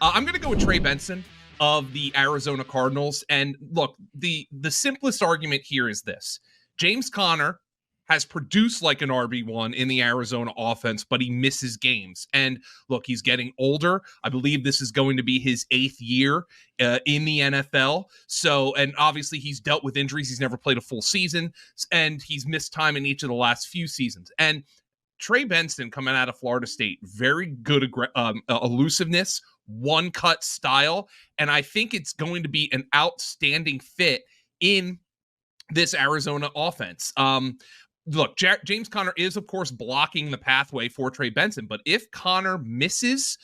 I'm going to go with Trey Benson of the Arizona Cardinals. And look, the simplest argument here is this. James Conner has produced like an RB1 in the Arizona offense, but he misses games. And look, he's getting older. I believe this is going to be his 8th year in the NFL. So, and obviously he's dealt with injuries. He's never played a full season, and he's missed time in each of the last few seasons. And Trey Benson coming out of Florida State, very good elusiveness, one-cut style, and I think it's going to be an outstanding fit in this Arizona offense. Look, James Conner is, of course, blocking the pathway for Trey Benson, but if Conner misses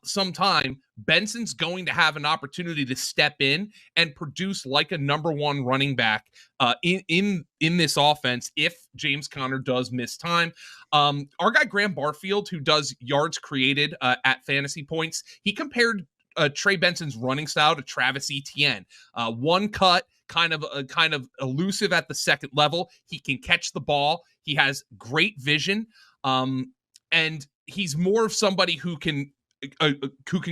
some time, Benson's going to have an opportunity to step in and produce like a number one running back in this offense if James Conner does miss time. Our guy Graham Barfield, who does yards created at Fantasy Points, he compared Trey Benson's running style to Travis Etienne. One cut, kind of elusive at the second level. He can catch the ball. He has great vision, and he's more of somebody who can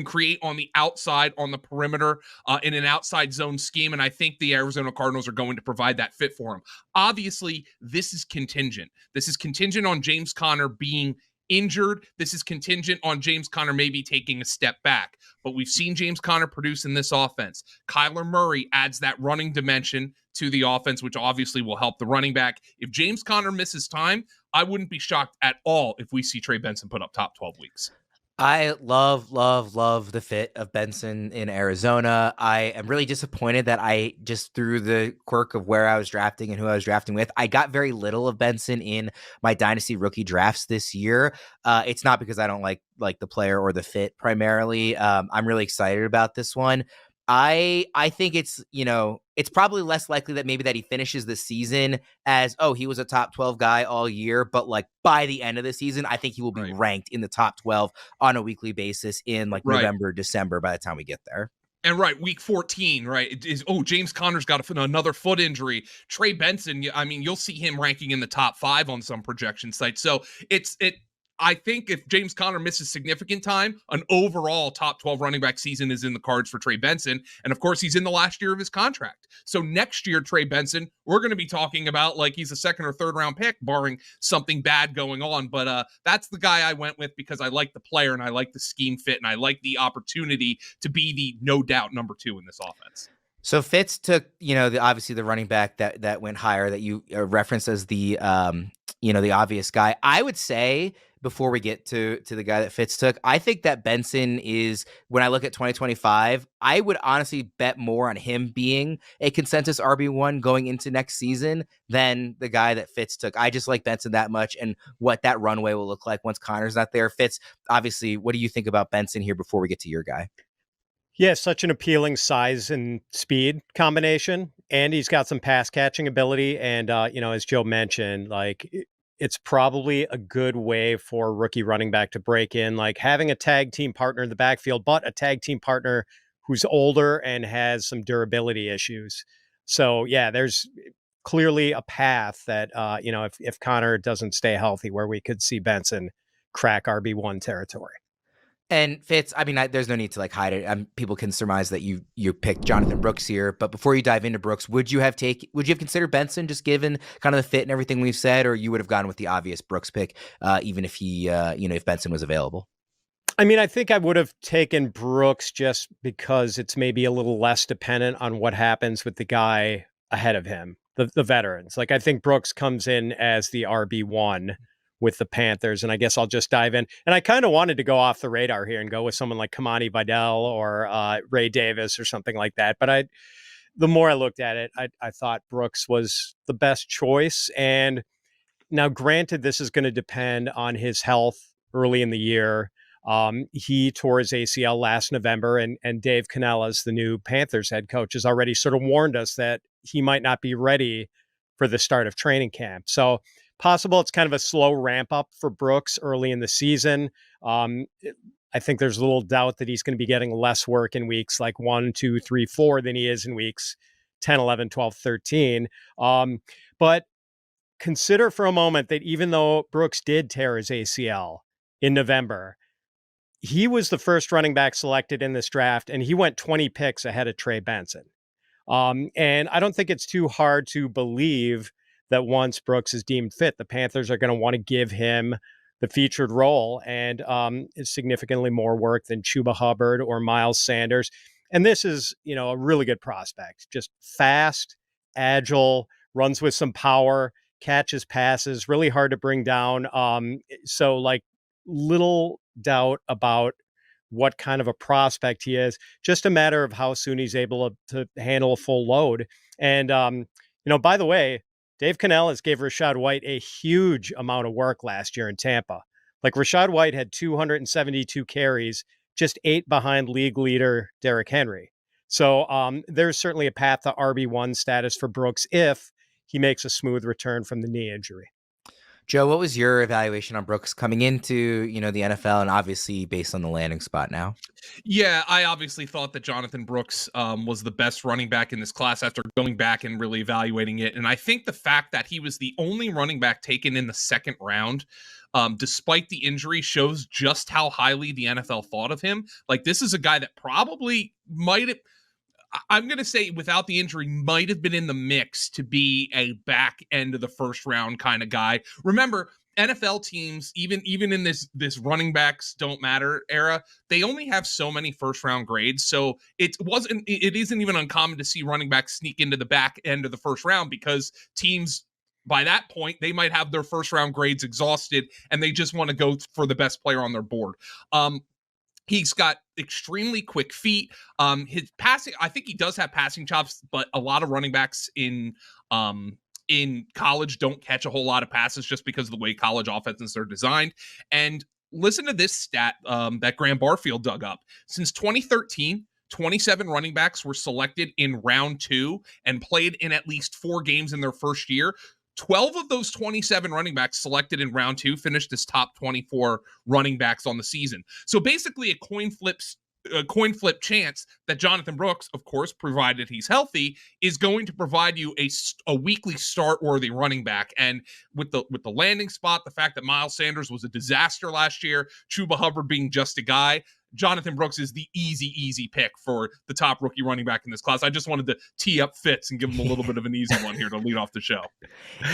create on the outside, on the perimeter, in an outside zone scheme. And I think the Arizona Cardinals are going to provide that fit for him. Obviously, this is contingent. This is contingent on James Conner being injured. This is contingent on James Conner maybe taking a step back. But we've seen James Conner produce in this offense. Kyler Murray adds that running dimension to the offense, which obviously will help the running back. If James Conner misses time, I wouldn't be shocked at all if we see Trey Benson put up top 12 weeks. I love the fit of Benson in Arizona. I am really disappointed that I just, through the quirk of where I was drafting and who I was drafting with, I got very little of Benson in my dynasty rookie drafts this year. It's not because I don't like the player or the fit primarily. I'm really excited about this one. I think it's probably less likely that maybe that he finishes the season as, he was a top 12 guy all year, but like by the end of the season, I think he will be ranked in the top 12 on a weekly basis in November, December by the time we get there. And week 14, it is, James Conner's got another foot injury. Trey Benson, I mean, you'll see him ranking in the top 5 on some projection sites. So I think if James Conner misses significant time, an overall top 12 running back season is in the cards for Trey Benson. And of course, he's in the last year of his contract. So next year, Trey Benson, we're going to be talking about like he's a 2nd or 3rd round pick, barring something bad going on. But that's the guy I went with because I like the player and I like the scheme fit and I like the opportunity to be the no doubt number 2 in this offense. So Fitz took, obviously the running back that went higher that you referenced as the obvious guy. I would say, before we get to the guy that Fitz took, I think that Benson is, when I look at 2025, I would honestly bet more on him being a consensus RB1 going into next season than the guy that Fitz took. I just like Benson that much and what that runway will look like once Conner's not there. Fitz, obviously, what do you think about Benson here before we get to your guy? Yeah, such an appealing size and speed combination. And he's got some pass catching ability. And, as Joe mentioned, it's probably a good way for a rookie running back to break in, like having a tag team partner in the backfield, but a tag team partner who's older and has some durability issues. So, yeah, there's clearly a path that, if Conner doesn't stay healthy, where we could see Benson crack RB1 territory. And Fitz, I mean, there's no need to hide it. People can surmise that you picked Jonathon Brooks here. But before you dive into Brooks, would you have considered Benson just given kind of the fit and everything we've said, or you would have gone with the obvious Brooks pick, even if he, if Benson was available? I mean, I think I would have taken Brooks just because it's maybe a little less dependent on what happens with the guy ahead of him, the veterans. I think Brooks comes in as the RB1 with the Panthers. And I guess I'll just dive in. And I kind of wanted to go off the radar here and go with someone like Kamani Vidal or Ray Davis or something like that. But the more I looked at it, I thought Brooks was the best choice. And now, granted, this is going to depend on his health early in the year. He tore his ACL last November, and Dave Canellas, the new Panthers head coach, has already sort of warned us that he might not be ready for the start of training camp. So possible it's kind of a slow ramp up for Brooks early in the season. I think there's little doubt that he's going to be getting less work in weeks like 1, 2, 3, 4 than he is in weeks 10, 11, 12, 13. But consider for a moment that even though Brooks did tear his ACL in November, he was the first running back selected in this draft, and he went 20 picks ahead of Trey Benson. And I don't think it's too hard to believe that once Brooks is deemed fit, the Panthers are going to want to give him the featured role, and it's significantly more work than Chuba Hubbard or Miles Sanders. And this is, a really good prospect, just fast, agile, runs with some power, catches passes, really hard to bring down. So like little doubt about what kind of a prospect he is, just a matter of how soon he's able to handle a full load. And, by the way, Dave Canales gave Rachaad White a huge amount of work last year in Tampa. Like Rachaad White had 272 carries, just 8 behind league leader Derrick Henry. So there's certainly a path to RB1 status for Brooks if he makes a smooth return from the knee injury. Joe, what was your evaluation on Brooks coming into, the NFL, and obviously based on the landing spot now? Yeah, I obviously thought that Jonathon Brooks was the best running back in this class after going back and really evaluating it. And I think the fact that he was the only running back taken in the second round, despite the injury, shows just how highly the NFL thought of him. Like, this is a guy that probably might have, I'm going to say without the injury, might have been in the mix to be a back end of the first round kind of guy. Remember, NFL teams, even in this running backs don't matter era, they only have so many first round grades. So it isn't even uncommon to see running backs sneak into the back end of the first round, because teams by that point, they might have their first round grades exhausted and they just want to go for the best player on their board. He's got extremely quick feet. His passing, I think he does have passing chops, but a lot of running backs in college don't catch a whole lot of passes just because of the way college offenses are designed. And listen to this stat that Graham Barfield dug up. Since 2013, 27 running backs were selected in round 2 and played in at least 4 games in their first year. 12 of those 27 running backs selected in round 2 finished as top 24 running backs on the season. So basically a coin flip chance that Jonathon Brooks, of course, provided he's healthy, is going to provide you a weekly start-worthy running back. And with the landing spot, the fact that Miles Sanders was a disaster last year, Chuba Hubbard being just a guy, Jonathon Brooks is the easy pick for the top rookie running back in this class. I just wanted to tee up Fitz and give him a little bit of an easy one here to lead off the show.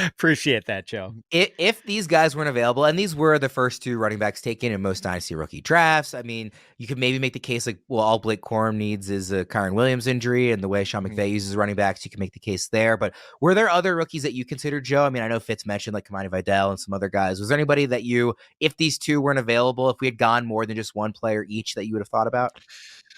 Appreciate that, Joe. If these guys weren't available, and these were the first 2 running backs taken in most dynasty rookie drafts, I mean, you could maybe make the case like, well, all Blake Corum needs is a Kyron Williams injury, and the way Sean McVay uses running backs, you can make the case there. But were there other rookies that you considered, Joe? I mean, I know Fitz mentioned like Kamani Vidal and some other guys. Was there anybody that if these 2 weren't available, if we had gone more than just one player each, that you would have thought about?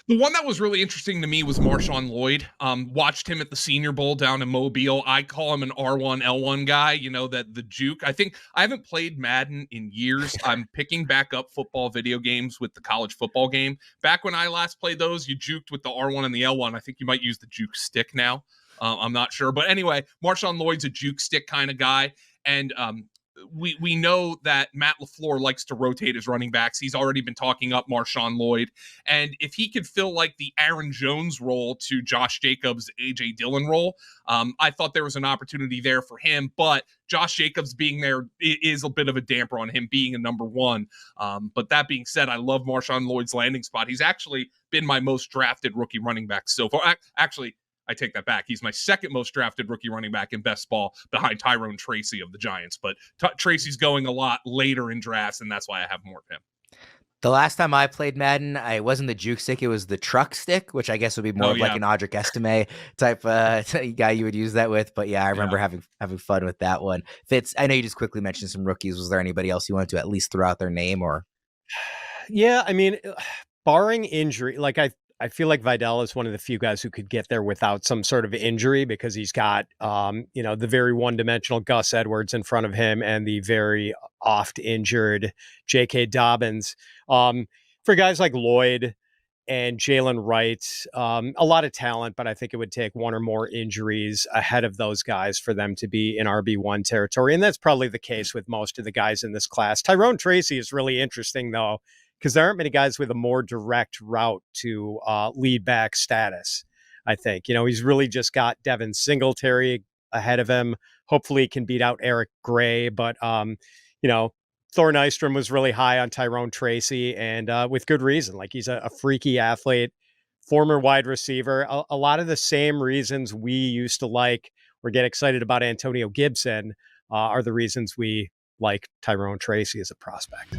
The one that was really interesting to me was MarShawn Lloyd. Watched him at the Senior Bowl down in Mobile. I call him an R1, L1 guy, that the juke. I think I haven't played Madden in years. I'm picking back up football video games with the college football game. Back when I last played those, you juked with the R1 and the L1. I think you might use the juke stick now. I'm not sure. But anyway, MarShawn Lloyd's a juke stick kind of guy. And we know that Matt LaFleur likes to rotate his running backs. He's already been talking up MarShawn Lloyd. And if he could fill like the Aaron Jones role to Josh Jacobs' A.J. Dillon role, I thought there was an opportunity there for him. But Josh Jacobs being there is a bit of a damper on him being a number 1. But that being said, I love MarShawn Lloyd's landing spot. He's actually been my most drafted rookie running back so far. Actually, I take that back. He's my second most drafted rookie running back in best ball behind Tyrone Tracy of the Giants. But Tracy's going a lot later in drafts, and that's why I have more of him. The last time I played Madden, I wasn't the juke stick. It was the truck stick, which I guess would be more of like an Audric Estime type guy you would use that with. But yeah, I remember having fun with that one. Fitz, I know you just quickly mentioned some rookies. Was there anybody else you wanted to at least throw out their name? Or? Yeah, I mean, barring injury, like I feel like Vidal is one of the few guys who could get there without some sort of injury, because he's got, the very one-dimensional Gus Edwards in front of him and the very oft-injured J.K. Dobbins. For guys like Lloyd and Jalen Wright, a lot of talent, but I think it would take 1 or more injuries ahead of those guys for them to be in RB1 territory. And that's probably the case with most of the guys in this class. Tyrone Tracy is really interesting, though, because there aren't many guys with a more direct route to lead back status, I think. He's really just got Devin Singletary ahead of him. Hopefully he can beat out Eric Gray, but, Thor Nystrom was really high on Tyrone Tracy, and with good reason. Like, he's a freaky athlete, former wide receiver. A lot of the same reasons we used to like or get excited about Antonio Gibson are the reasons we like Tyrone Tracy as a prospect.